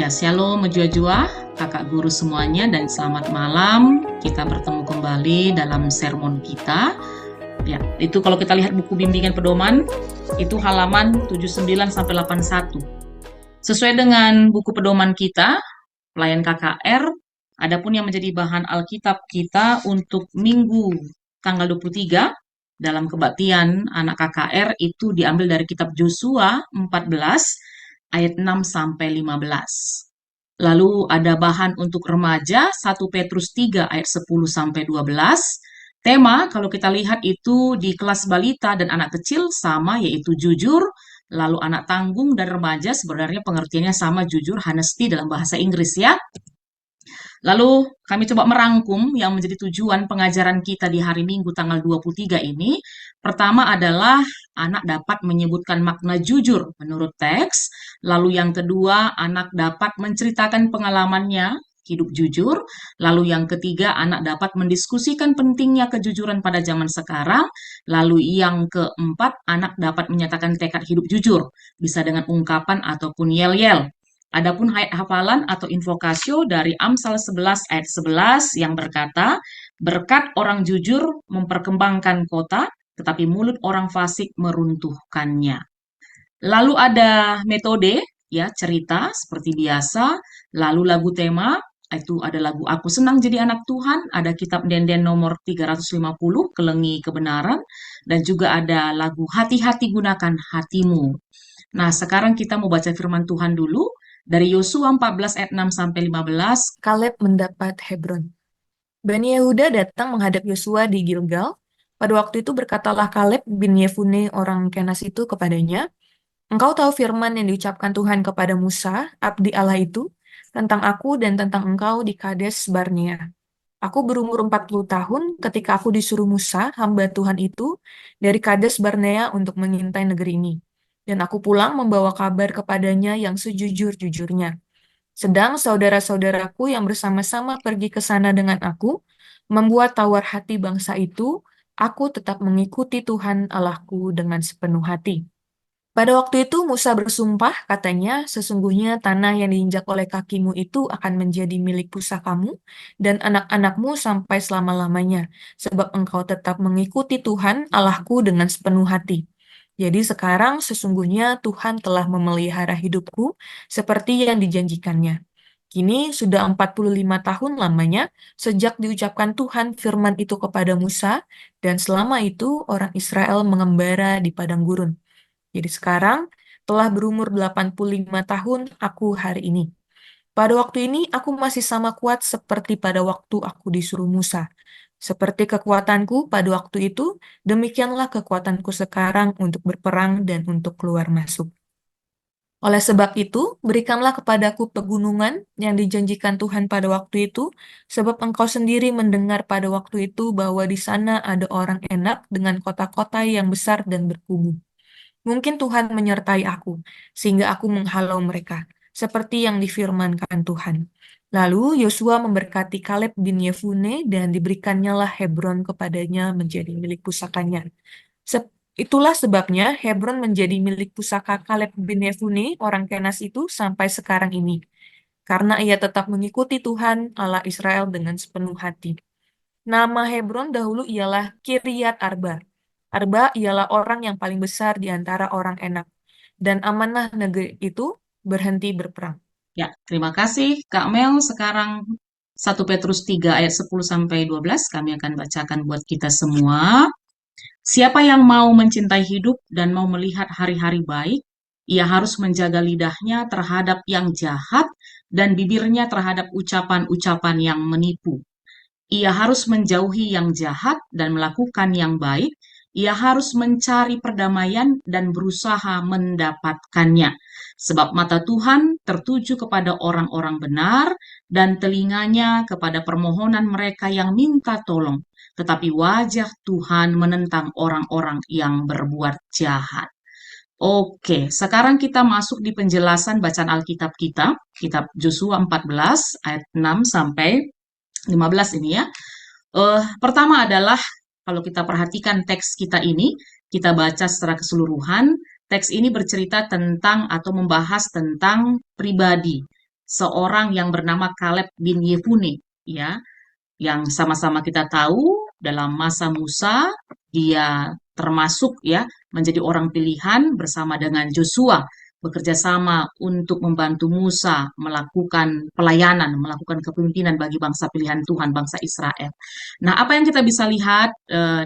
Ya, shalom menjua-jua, kakak guru semuanya, dan selamat malam. Kita bertemu kembali dalam sermon kita. Ya, itu kalau kita lihat buku bimbingan pedoman, itu halaman 79-81. Sesuai dengan buku pedoman kita, pelayan KKR, adapun yang menjadi bahan Alkitab kita untuk Minggu tanggal 23, dalam kebaktian anak KKR itu diambil dari kitab Yosua 14 ayat 6-15. Lalu ada bahan untuk remaja 1 Petrus 3 ayat 10-12. Tema kalau kita lihat itu di kelas balita dan anak kecil sama, yaitu jujur. Lalu anak tanggung dan remaja sebenarnya pengertiannya sama, jujur, honesty dalam bahasa Inggris ya. Lalu kami coba merangkum yang menjadi tujuan pengajaran kita di hari Minggu tanggal 23 ini. Pertama adalah anak dapat menyebutkan makna jujur menurut teks. Lalu yang kedua, anak dapat menceritakan pengalamannya hidup jujur. Lalu yang ketiga, anak dapat mendiskusikan pentingnya kejujuran pada zaman sekarang. Lalu yang keempat, anak dapat menyatakan tekad hidup jujur, bisa dengan ungkapan ataupun yel-yel. Adapun ayat hafalan atau invokasio dari Amsal 11 ayat 11 yang berkata, berkat orang jujur memperkembangkan kota, tetapi mulut orang fasik meruntuhkannya. Lalu ada metode, ya, cerita seperti biasa. Lalu lagu tema, itu ada lagu Aku Senang Jadi Anak Tuhan, ada kitab Denden nomor 350, Kelengi Kebenaran, dan juga ada lagu Hati-hati Gunakan Hatimu. Nah, sekarang kita mau baca firman Tuhan dulu dari Yosua 14 ayat 6-15. Kaleb mendapat Hebron. Bani Yehuda datang menghadap Yosua di Gilgal. Pada waktu itu berkatalah Kaleb bin Yefune orang Kenas itu kepadanya, "Engkau tahu firman yang diucapkan Tuhan kepada Musa, abdi Allah itu, tentang aku dan tentang engkau di Kades Barnea. Aku berumur 40 tahun ketika aku disuruh Musa, hamba Tuhan itu, dari Kades Barnea untuk mengintai negeri ini. Dan aku pulang membawa kabar kepadanya yang sejujur-jujurnya. Sedang saudara-saudaraku yang bersama-sama pergi ke sana dengan aku, membuat tawar hati bangsa itu, aku tetap mengikuti Tuhan Allahku dengan sepenuh hati." Pada waktu itu Musa bersumpah, katanya, "Sesungguhnya tanah yang diinjak oleh kakimu itu akan menjadi milik pusakamu dan anak-anakmu sampai selama-lamanya, sebab engkau tetap mengikuti Tuhan Allahku dengan sepenuh hati. Jadi sekarang sesungguhnya Tuhan telah memelihara hidupku seperti yang dijanjikannya. Kini sudah 45 tahun lamanya sejak diucapkan Tuhan firman itu kepada Musa, dan selama itu orang Israel mengembara di padang gurun. Jadi sekarang telah berumur 85 tahun aku hari ini. Pada waktu ini aku masih sama kuat seperti pada waktu aku disuruh Musa. Seperti kekuatanku pada waktu itu, demikianlah kekuatanku sekarang untuk berperang dan untuk keluar masuk. Oleh sebab itu, berikanlah kepadaku pegunungan yang dijanjikan Tuhan pada waktu itu, sebab engkau sendiri mendengar pada waktu itu bahwa di sana ada orang enak dengan kota-kota yang besar dan berkubu. Mungkin Tuhan menyertai aku, sehingga aku menghalau mereka, seperti yang difirmankan Tuhan." Lalu Yosua memberkati Kaleb bin Yefune, dan diberikannya Hebron kepadanya menjadi milik pusakanya. Itulah sebabnya Hebron menjadi milik pusaka Kaleb bin Yefune, orang Kenas itu, sampai sekarang ini, karena ia tetap mengikuti Tuhan Allah Israel dengan sepenuh hati. Nama Hebron dahulu ialah Kiryat Arba. Arba ialah orang yang paling besar di antara orang enak. Dan amanah negeri itu berhenti berperang. Ya, terima kasih Kak Mel. Sekarang 1 Petrus 3 ayat 10-12 kami akan bacakan buat kita semua. Siapa yang mau mencintai hidup dan mau melihat hari-hari baik, ia harus menjaga lidahnya terhadap yang jahat dan bibirnya terhadap ucapan-ucapan yang menipu. Ia harus menjauhi yang jahat dan melakukan yang baik. Ia harus mencari perdamaian dan berusaha mendapatkannya. Sebab mata Tuhan tertuju kepada orang-orang benar dan telinganya kepada permohonan mereka yang minta tolong. Tetapi wajah Tuhan menentang orang-orang yang berbuat jahat. Oke, sekarang kita masuk di penjelasan bacaan Alkitab kita, kitab Yosua 14 ayat 6 sampai 15 ini ya. Pertama adalah kalau kita perhatikan teks kita ini, kita baca secara keseluruhan, teks ini bercerita tentang atau membahas tentang pribadi seorang yang bernama Kaleb bin Yefune, ya, yang sama-sama kita tahu dalam masa Musa dia termasuk ya menjadi orang pilihan bersama dengan Joshua bekerja sama untuk membantu Musa melakukan pelayanan, melakukan kepemimpinan bagi bangsa pilihan Tuhan, bangsa Israel. Nah, apa yang kita bisa lihat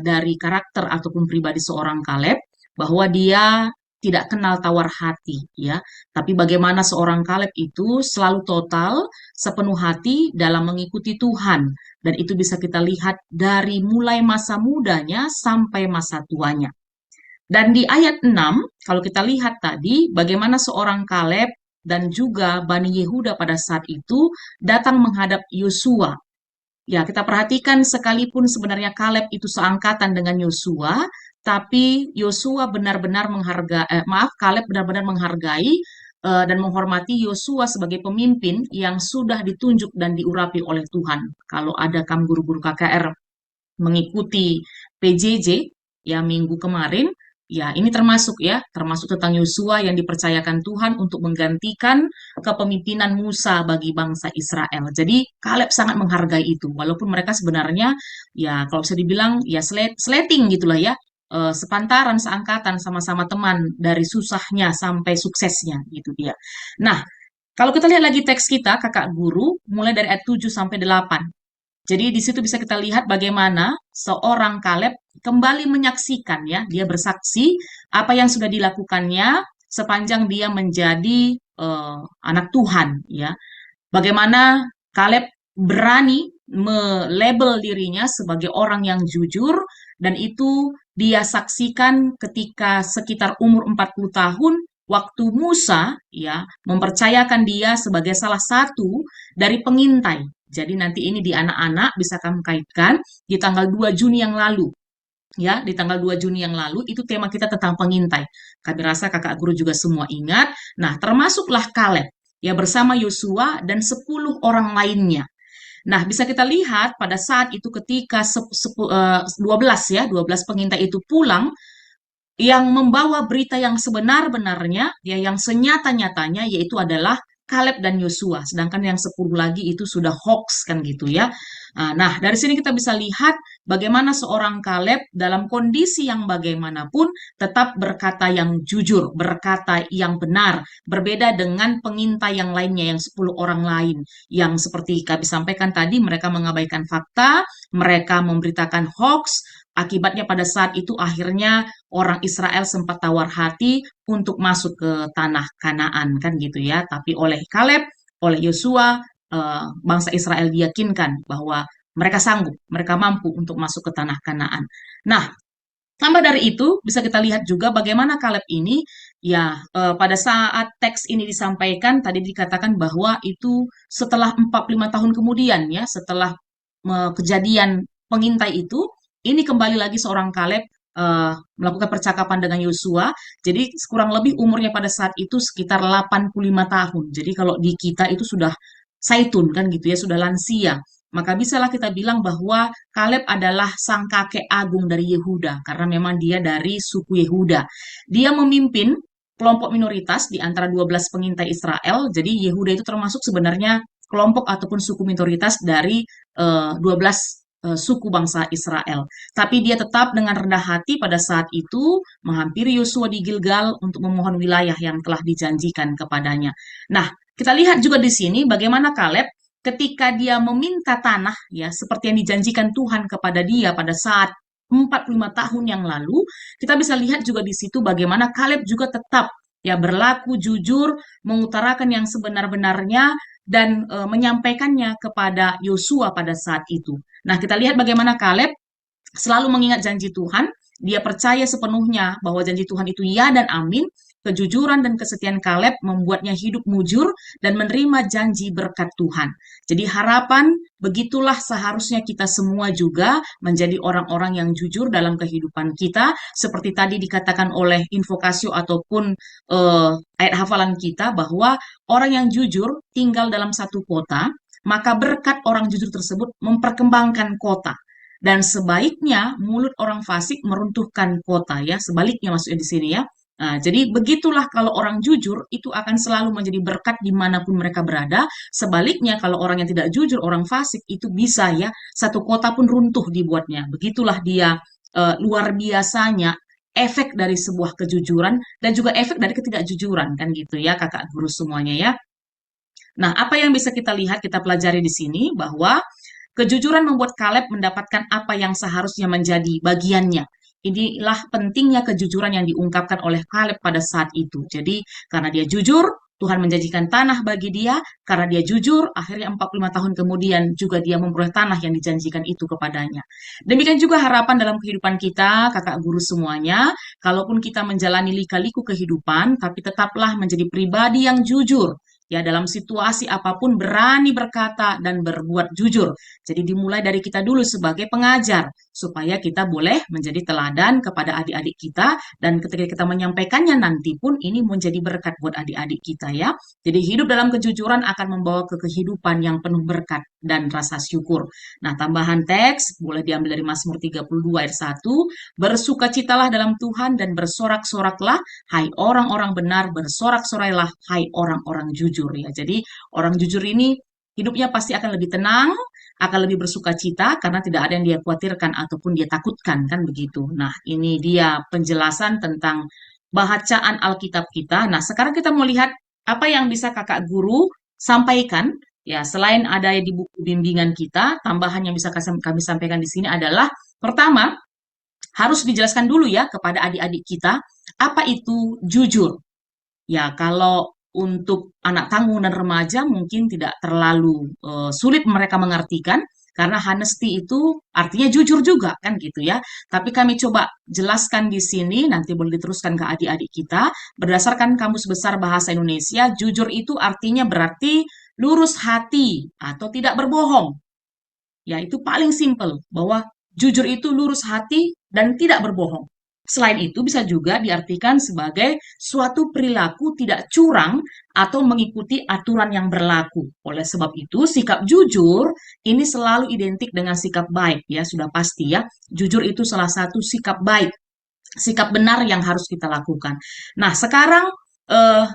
dari karakter ataupun pribadi seorang Kaleb bahwa dia tidak kenal tawar hati, ya. Tapi bagaimana seorang Kaleb itu selalu total, sepenuh hati dalam mengikuti Tuhan. Dan itu bisa kita lihat dari mulai masa mudanya sampai masa tuanya. Dan di ayat 6, kalau kita lihat tadi, bagaimana seorang Kaleb dan juga Bani Yehuda pada saat itu datang menghadap Yosua. Ya, kita perhatikan sekalipun sebenarnya Kaleb itu seangkatan dengan Yosua, tapi Yosua benar-benar Kaleb benar-benar menghargai dan menghormati Yosua sebagai pemimpin yang sudah ditunjuk dan diurapi oleh Tuhan. Kalau ada kamu guru-guru KKR mengikuti PJJ ya minggu kemarin, ya ini termasuk tentang Yosua yang dipercayakan Tuhan untuk menggantikan kepemimpinan Musa bagi bangsa Israel. Jadi Kaleb sangat menghargai itu, walaupun mereka sebenarnya ya kalau bisa dibilang ya sleting gitulah ya, sepantaran, seangkatan, sama-sama teman dari susahnya sampai suksesnya gitu dia. Nah, kalau kita lihat lagi teks kita, kakak guru, mulai dari ayat 7 sampai 8. Jadi di situ bisa kita lihat bagaimana seorang Kaleb kembali menyaksikan ya, dia bersaksi apa yang sudah dilakukannya sepanjang dia menjadi anak Tuhan ya. Bagaimana Kaleb berani melabel dirinya sebagai orang yang jujur dan itu dia saksikan ketika sekitar umur 40 tahun waktu Musa ya mempercayakan dia sebagai salah satu dari pengintai. Jadi nanti ini di anak-anak bisa kamu kaitkan di tanggal 2 Juni yang lalu. Ya, di tanggal 2 Juni yang lalu itu tema kita tentang pengintai. Kami rasa kakak guru juga semua ingat. Nah, termasuklah Kaleb ya bersama Yosua dan 10 orang lainnya. Nah, bisa kita lihat pada saat itu ketika 12 ya, 12 pengintai itu pulang yang membawa berita yang sebenar-benarnya, ya yang senyata-nyatanya yaitu adalah Kaleb dan Yosua, sedangkan yang 10 lagi itu sudah hoax kan gitu ya. Nah, dari sini kita bisa lihat bagaimana seorang Kaleb dalam kondisi yang bagaimanapun tetap berkata yang jujur, berkata yang benar, berbeda dengan pengintai yang lainnya, yang 10 orang lain, yang seperti kami sampaikan tadi, mereka mengabaikan fakta, mereka memberitakan hoax, akibatnya pada saat itu akhirnya orang Israel sempat tawar hati untuk masuk ke tanah Kanaan kan gitu ya. Tapi oleh Kaleb, oleh Yosua, bangsa Israel diyakinkan bahwa mereka sanggup, mereka mampu untuk masuk ke tanah Kanaan. Nah, tambah dari itu bisa kita lihat juga bagaimana Kaleb ini ya pada saat teks ini disampaikan tadi dikatakan bahwa itu setelah 45 tahun kemudian ya, setelah kejadian pengintai itu, ini kembali lagi seorang Kaleb melakukan percakapan dengan Yosua. Jadi kurang lebih umurnya pada saat itu sekitar 85 tahun. Jadi kalau di kita itu sudah saitun kan gitu ya, sudah lansia. Maka bisalah kita bilang bahwa Kaleb adalah sang kakek agung dari Yehuda karena memang dia dari suku Yehuda. Dia memimpin kelompok minoritas di antara 12 pengintai Israel. Jadi Yehuda itu termasuk sebenarnya kelompok ataupun suku minoritas dari 12 suku bangsa Israel. Tapi dia tetap dengan rendah hati pada saat itu menghampiri Yosua di Gilgal untuk memohon wilayah yang telah dijanjikan kepadanya. Nah, kita lihat juga di sini bagaimana Kaleb ketika dia meminta tanah ya seperti yang dijanjikan Tuhan kepada dia pada saat 45 tahun yang lalu, kita bisa lihat juga di situ bagaimana Kaleb juga tetap ya berlaku jujur, mengutarakan yang sebenar-benarnya dan menyampaikannya kepada Yosua pada saat itu. Nah, kita lihat bagaimana Kaleb selalu mengingat janji Tuhan, dia percaya sepenuhnya bahwa janji Tuhan itu ya dan amin. Kejujuran dan kesetiaan Kaleb membuatnya hidup mujur dan menerima janji berkat Tuhan. Jadi harapan begitulah seharusnya kita semua juga menjadi orang-orang yang jujur dalam kehidupan kita. Seperti tadi dikatakan oleh Invokasio ataupun ayat hafalan kita bahwa orang yang jujur tinggal dalam satu kota, maka berkat orang jujur tersebut memperkembangkan kota. Dan sebaiknya mulut orang fasik meruntuhkan kota ya, sebaliknya maksudnya di sini ya. Nah, jadi begitulah kalau orang jujur itu akan selalu menjadi berkat dimanapun mereka berada. Sebaliknya kalau orang yang tidak jujur, orang fasik itu bisa ya satu kota pun runtuh dibuatnya. Begitulah dia luar biasanya efek dari sebuah kejujuran dan juga efek dari ketidakjujuran kan gitu ya kakak guru semuanya ya. Nah, apa yang bisa kita lihat, kita pelajari di sini bahwa kejujuran membuat Kaleb mendapatkan apa yang seharusnya menjadi bagiannya. Inilah pentingnya kejujuran yang diungkapkan oleh Kaleb pada saat itu. Jadi, karena dia jujur, Tuhan menjanjikan tanah bagi dia. Karena dia jujur, akhirnya 45 tahun kemudian juga dia memperoleh tanah yang dijanjikan itu kepadanya. Demikian juga harapan dalam kehidupan kita, kakak guru semuanya. Kalaupun kita menjalani lika-liku kehidupan, tapi tetaplah menjadi pribadi yang jujur. Ya, dalam situasi apapun berani berkata dan berbuat jujur. Jadi dimulai dari kita dulu sebagai pengajar, supaya kita boleh menjadi teladan kepada adik-adik kita, dan ketika kita menyampaikannya nanti pun ini menjadi berkat buat adik-adik kita ya. Jadi hidup dalam kejujuran akan membawa ke kehidupan yang penuh berkat dan rasa syukur. Nah, tambahan teks boleh diambil dari Mazmur 32 ayat 1, bersukacitalah dalam Tuhan dan bersorak-soraklah, hai orang-orang benar, bersorak-sorailah, hai orang-orang jujur ya. Jadi orang jujur ini hidupnya pasti akan lebih tenang, akan lebih bersuka cita karena tidak ada yang dia khawatirkan ataupun dia takutkan kan begitu. Nah, ini dia penjelasan tentang bacaan Alkitab kita. Nah, sekarang kita mau lihat apa yang bisa kakak guru sampaikan. Ya, selain ada di buku bimbingan kita, tambahan yang bisa kami sampaikan di sini adalah pertama, harus dijelaskan dulu ya kepada adik-adik kita apa itu jujur. Ya, kalau untuk anak tanggung dan remaja mungkin tidak terlalu sulit mereka mengartikan karena honesty itu artinya jujur juga kan gitu ya. Tapi kami coba jelaskan di sini nanti boleh diteruskan ke adik-adik kita berdasarkan Kamus Besar Bahasa Indonesia, jujur itu artinya berarti lurus hati atau tidak berbohong. Ya, itu paling simpel bahwa jujur itu lurus hati dan tidak berbohong. Selain itu bisa juga diartikan sebagai suatu perilaku tidak curang atau mengikuti aturan yang berlaku. Oleh sebab itu, sikap jujur ini selalu identik dengan sikap baik ya, sudah pasti ya. Jujur itu salah satu sikap baik, sikap benar yang harus kita lakukan. Nah, sekarang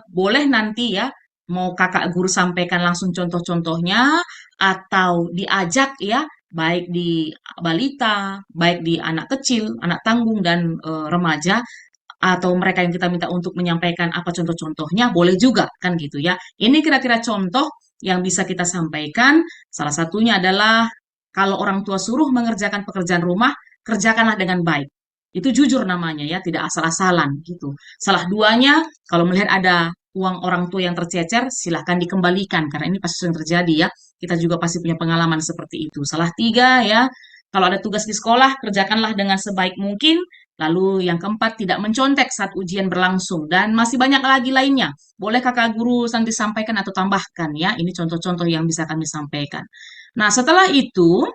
boleh nanti ya mau kakak guru sampaikan langsung contoh-contohnya atau diajak ya baik di balita, baik di anak kecil, anak tanggung dan remaja atau mereka yang kita minta untuk menyampaikan apa contoh-contohnya boleh juga kan gitu ya. Ini kira-kira contoh yang bisa kita sampaikan. Salah satunya adalah kalau orang tua suruh mengerjakan pekerjaan rumah, kerjakanlah dengan baik. Itu jujur namanya ya, tidak asal-asalan gitu. Salah duanya, kalau melihat ada uang orang tua yang tercecer, silahkan dikembalikan karena ini pasti sering terjadi ya. Kita juga pasti punya pengalaman seperti itu. Salah tiga ya, kalau ada tugas di sekolah, kerjakanlah dengan sebaik mungkin. Lalu yang keempat, tidak mencontek saat ujian berlangsung. Dan masih banyak lagi lainnya. Boleh kakak guru nanti sampaikan atau tambahkan ya. Ini contoh-contoh yang bisa kami sampaikan. Nah, setelah itu,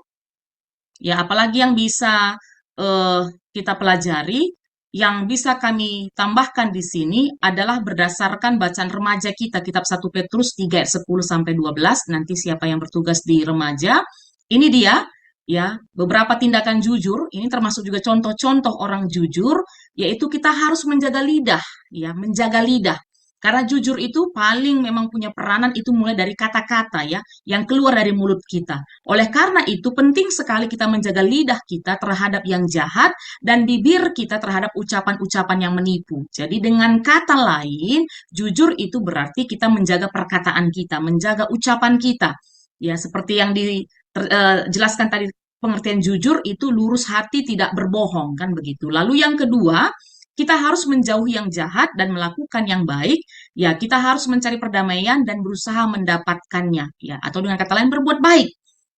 ya apalagi yang bisa eh, kita pelajari, yang bisa kami tambahkan di sini adalah berdasarkan bacaan remaja kita, kitab 1 Petrus 3 ayat 10 sampai 12. Nanti siapa yang bertugas di remaja, ini dia ya, beberapa tindakan jujur, ini termasuk juga contoh-contoh orang jujur, yaitu kita harus menjaga lidah, ya, menjaga lidah. Karena jujur itu paling memang punya peranan itu mulai dari kata-kata ya, yang keluar dari mulut kita. Oleh karena itu penting sekali kita menjaga lidah kita terhadap yang jahat dan bibir kita terhadap ucapan-ucapan yang menipu. Jadi dengan kata lain, jujur itu berarti kita menjaga perkataan kita, menjaga ucapan kita. Ya, seperti yang dijelaskan tadi, pengertian jujur itu lurus hati tidak berbohong kan begitu. Lalu yang kedua, kita harus menjauhi yang jahat dan melakukan yang baik. Ya, kita harus mencari perdamaian dan berusaha mendapatkannya. Ya, atau dengan kata lain berbuat baik.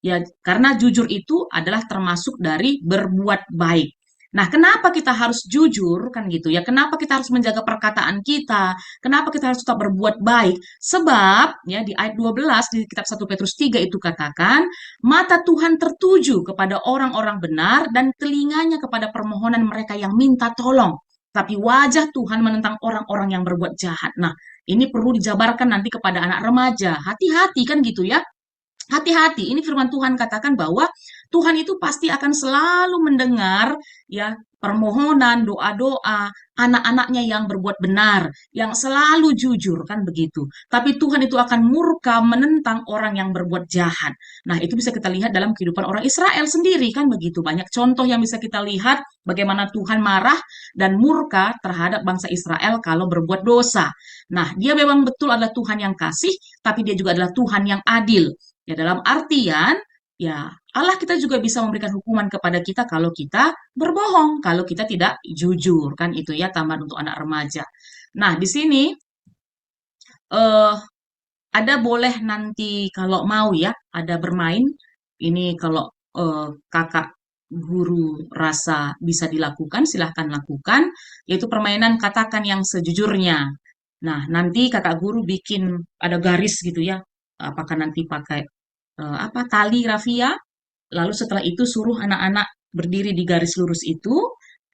Ya, karena jujur itu adalah termasuk dari berbuat baik. Nah, kenapa kita harus jujur kan gitu ya? Kenapa kita harus menjaga perkataan kita? Kenapa kita harus tetap berbuat baik? Sebab ya di ayat 12 di kitab 1 Petrus 3 itu katakan, mata Tuhan tertuju kepada orang-orang benar dan telinganya kepada permohonan mereka yang minta tolong. Tapi wajah Tuhan menentang orang-orang yang berbuat jahat. Nah, ini perlu dijabarkan nanti kepada anak remaja. Hati-hati kan gitu ya. Hati-hati, ini firman Tuhan katakan bahwa Tuhan itu pasti akan selalu mendengar ya permohonan, doa-doa anak-anaknya yang berbuat benar, yang selalu jujur kan begitu. Tapi Tuhan itu akan murka menentang orang yang berbuat jahat. Nah, itu bisa kita lihat dalam kehidupan orang Israel sendiri kan begitu. Banyak contoh yang bisa kita lihat bagaimana Tuhan marah dan murka terhadap bangsa Israel kalau berbuat dosa. Nah, dia memang betul adalah Tuhan yang kasih, tapi dia juga adalah Tuhan yang adil. Ya, dalam artian, ya Allah kita juga bisa memberikan hukuman kepada kita kalau kita berbohong, kalau kita tidak jujur, kan itu ya taman untuk anak remaja. Nah, di sini eh, ada boleh nanti kalau mau ya, ada bermain. Ini kalau kakak guru rasa bisa dilakukan, silahkan lakukan, yaitu permainan katakan yang sejujurnya. Nah, nanti kakak guru bikin ada garis gitu ya, apakah nanti pakai apa tali rafia, lalu setelah itu suruh anak-anak berdiri di garis lurus itu,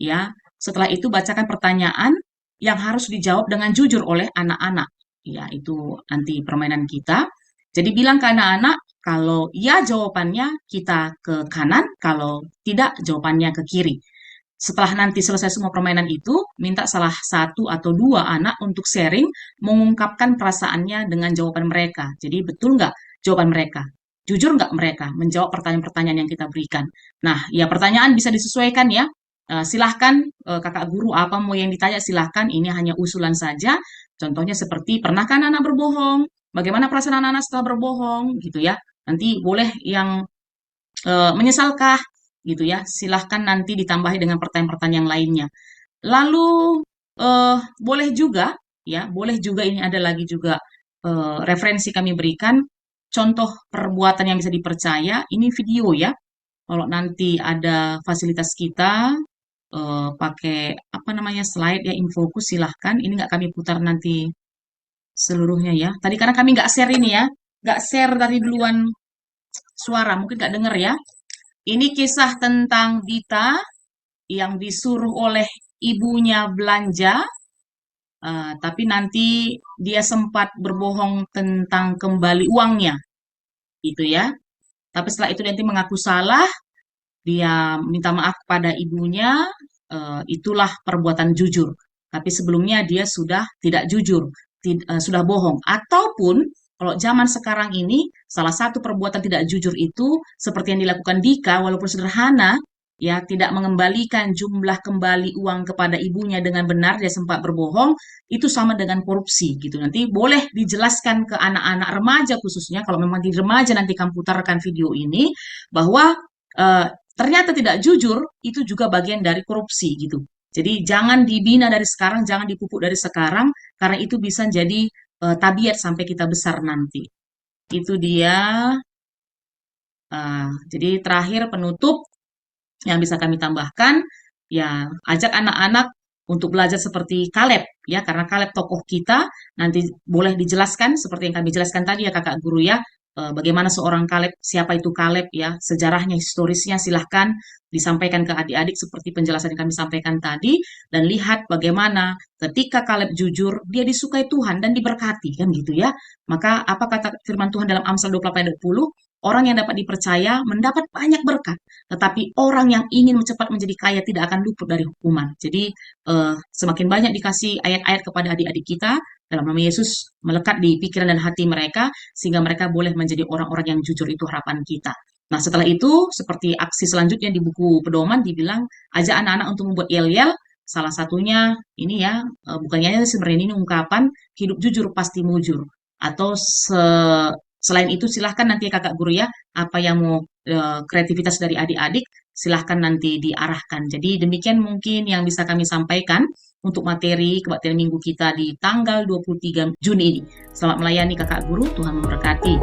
ya. Setelah itu bacakan pertanyaan yang harus dijawab dengan jujur oleh anak-anak. Ya, itu nanti permainan kita. Jadi bilang ke anak-anak, kalau ya jawabannya kita ke kanan, kalau tidak jawabannya ke kiri. Setelah nanti selesai semua permainan itu, minta salah satu atau dua anak untuk sharing, mengungkapkan perasaannya dengan jawaban mereka. Jadi betul nggak jawaban mereka? Jujur nggak mereka menjawab pertanyaan-pertanyaan yang kita berikan? Nah, ya pertanyaan bisa disesuaikan ya. Silahkan kakak guru apa mau yang ditanya silahkan. Ini hanya usulan saja. Contohnya seperti pernahkah anak-anak berbohong? Bagaimana perasaan anak-anak setelah berbohong? Gitu ya. Nanti boleh yang menyesalkah? Gitu ya. Silahkan nanti ditambahi dengan pertanyaan-pertanyaan lainnya. Lalu boleh juga ya, boleh juga ini ada lagi juga referensi kami berikan contoh perbuatan yang bisa dipercaya. Ini video ya. Kalau nanti ada fasilitas kita pakai apa namanya slide ya infokus silahkan. Ini nggak kami putar nanti seluruhnya ya. Tadi karena kami nggak share ini ya, nggak share dari duluan suara, mungkin nggak denger ya. Ini kisah tentang Dita yang disuruh oleh ibunya belanja, tapi nanti dia sempat berbohong tentang kembali uangnya, gitu ya. Tapi setelah itu nanti mengaku salah, dia minta maaf kepada ibunya, itulah perbuatan jujur. Tapi sebelumnya dia sudah tidak jujur, sudah bohong. Ataupun kalau zaman sekarang ini, salah satu perbuatan tidak jujur itu seperti yang dilakukan Dika, walaupun sederhana, ya tidak mengembalikan jumlah kembali uang kepada ibunya dengan benar, dia sempat berbohong, itu sama dengan korupsi gitu. Nanti boleh dijelaskan ke anak-anak remaja khususnya, kalau memang di remaja nanti kamu putarkan video ini, bahwa eh, ternyata tidak jujur itu juga bagian dari korupsi gitu. Jadi jangan dibina dari sekarang, jangan dipupuk dari sekarang, karena itu bisa jadi tabiat sampai kita besar nanti. Itu dia. Jadi terakhir penutup yang bisa kami tambahkan, ya ajak anak-anak untuk belajar seperti Kaleb, ya karena Kaleb tokoh kita, nanti boleh dijelaskan seperti yang kami jelaskan tadi ya kakak guru ya, bagaimana seorang Kaleb, siapa itu Kaleb ya, sejarahnya, historisnya silahkan disampaikan ke adik-adik seperti penjelasan yang kami sampaikan tadi, dan lihat bagaimana ketika Kaleb jujur, dia disukai Tuhan dan diberkati, kan gitu ya. Maka apa kata firman Tuhan dalam Amsal 28 ayat 20? Orang yang dapat dipercaya mendapat banyak berkat, tetapi orang yang ingin cepat menjadi kaya tidak akan luput dari hukuman. Jadi semakin banyak dikasih ayat-ayat kepada adik-adik kita dalam nama Yesus melekat di pikiran dan hati mereka sehingga mereka boleh menjadi orang-orang yang jujur, itu harapan kita. Nah, setelah itu seperti aksi selanjutnya di buku pedoman dibilang ajak anak-anak untuk membuat yel-yel. Salah satunya ini ya, bukannya sebenarnya ini ungkapan hidup jujur pasti mujur. Atau selain itu silahkan nanti kakak guru ya, apa yang mau kreativitas dari adik-adik silahkan nanti diarahkan. Jadi demikian mungkin yang bisa kami sampaikan untuk materi kebaktian minggu kita di tanggal 23 Juni ini. Selamat melayani kakak guru, Tuhan memberkati.